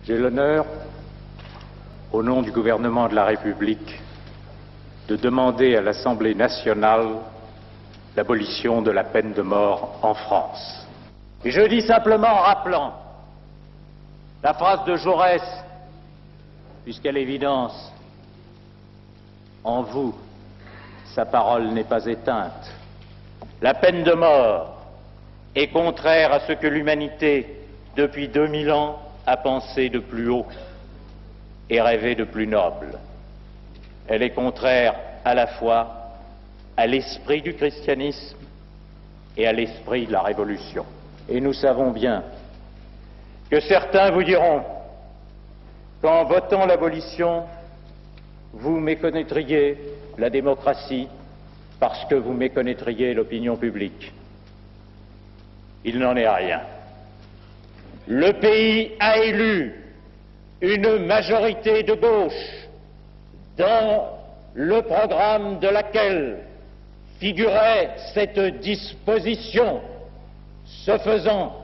J'ai l'honneur, au nom du gouvernement de la République, de demander à l'Assemblée nationale l'abolition de la peine de mort en France. Et je dis simplement en rappelant la phrase de Jaurès, puisqu'à l'évidence, en vous, sa parole n'est pas éteinte. La peine de mort est contraire à ce que l'humanité, depuis 2000 ans, a pensé de plus haut et rêvé de plus noble. Elle est contraire à la fois à l'esprit du christianisme et à l'esprit de la Révolution. Et nous savons bien que certains vous diront qu'en votant l'abolition, vous méconnaîtriez la démocratie parce que vous méconnaîtriez l'opinion publique. Il n'en est rien. Le pays a élu une majorité de gauche dans le programme de laquelle figurait cette disposition. Ce faisant,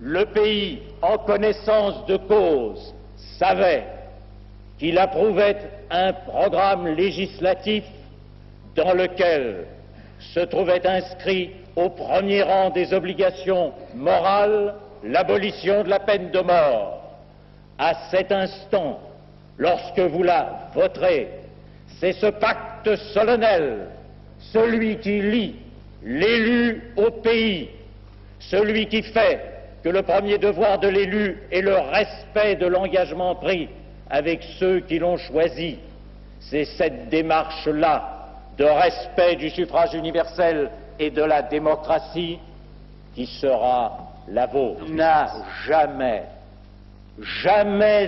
le pays, en connaissance de cause, savait qu'il approuvait un programme législatif dans lequel se trouvait inscrit au premier rang des obligations morales l'abolition de la peine de mort. À cet instant, lorsque vous la voterez, c'est ce pacte solennel, celui qui lie l'élu au pays, celui qui fait que le premier devoir de l'élu est le respect de l'engagement pris avec ceux qui l'ont choisi. C'est cette démarche-là de respect du suffrage universel et de la démocratie qui sera la vôtre. N'a jamais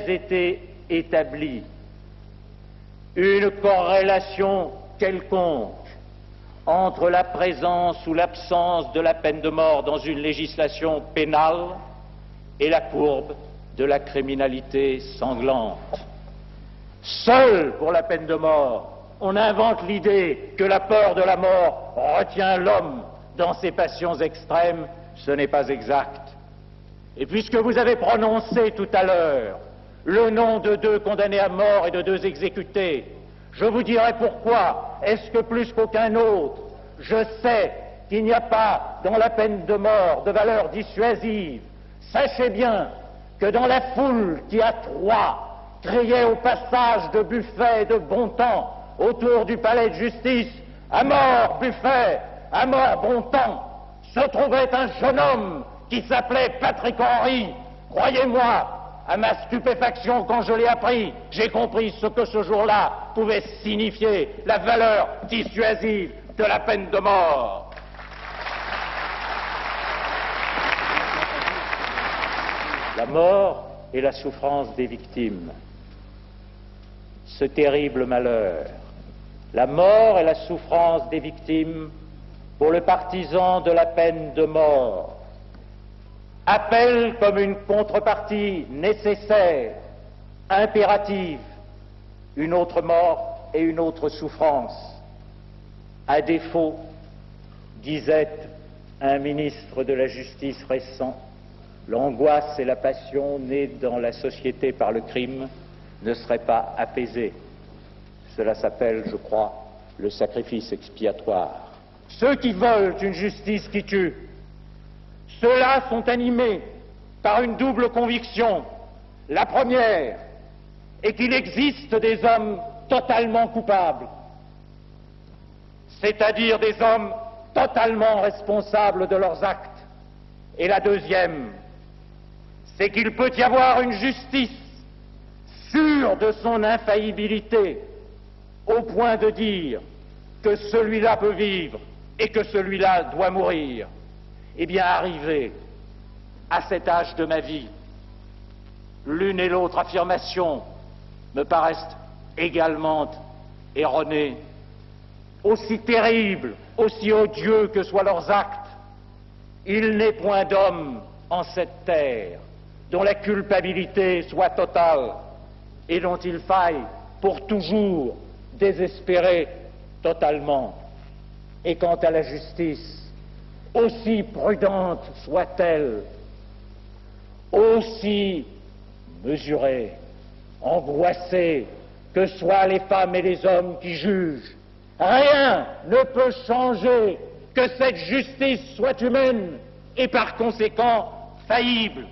été établie une corrélation quelconque entre la présence ou l'absence de la peine de mort dans une législation pénale et la courbe de la criminalité sanglante. Seul pour la peine de mort, on invente l'idée que la peur de la mort retient l'homme dans ses passions extrêmes. Ce n'est pas exact. Et puisque vous avez prononcé tout à l'heure le nom de 2 condamnés à mort et de 2 exécutés, je vous dirai pourquoi. Est-ce que plus qu'aucun autre, je sais qu'il n'y a pas dans la peine de mort de valeur dissuasive. Sachez bien que dans la foule qui à Troyes criait au passage de Buffet de Bontemps autour du palais de justice « À mort Buffet, à mort Bontemps !» se trouvait un jeune homme qui s'appelait Patrick Henry. Croyez-moi, à ma stupéfaction quand je l'ai appris, j'ai compris ce que ce jour-là pouvait signifier, la valeur dissuasive de la peine de mort. La mort et la souffrance des victimes, ce terrible malheur, la mort et la souffrance des victimes pour le partisan de la peine de mort, appelle comme une contrepartie nécessaire, impérative, une autre mort et une autre souffrance. À défaut, disait un ministre de la Justice récent, l'angoisse et la passion nées dans la société par le crime ne seraient pas apaisées. Cela s'appelle, je crois, le sacrifice expiatoire. Ceux qui veulent une justice qui tue, ceux-là sont animés par une double conviction. La première est qu'il existe des hommes totalement coupables, c'est-à-dire des hommes totalement responsables de leurs actes. Et la deuxième, c'est qu'il peut y avoir une justice sûre de son infaillibilité, au point de dire que celui-là peut vivre et que celui-là doit mourir. Eh bien, arrivé à cet âge de ma vie, l'une et l'autre affirmation me paraissent également erronées, aussi terribles, aussi odieux que soient leurs actes. Il n'est point d'homme en cette terre dont la culpabilité soit totale et dont il faille pour toujours désespérer totalement. Et quant à la justice, aussi prudente soit-elle, aussi mesurés, angoissés, que soient les femmes et les hommes qui jugent. Rien ne peut changer que cette justice soit humaine et par conséquent faillible.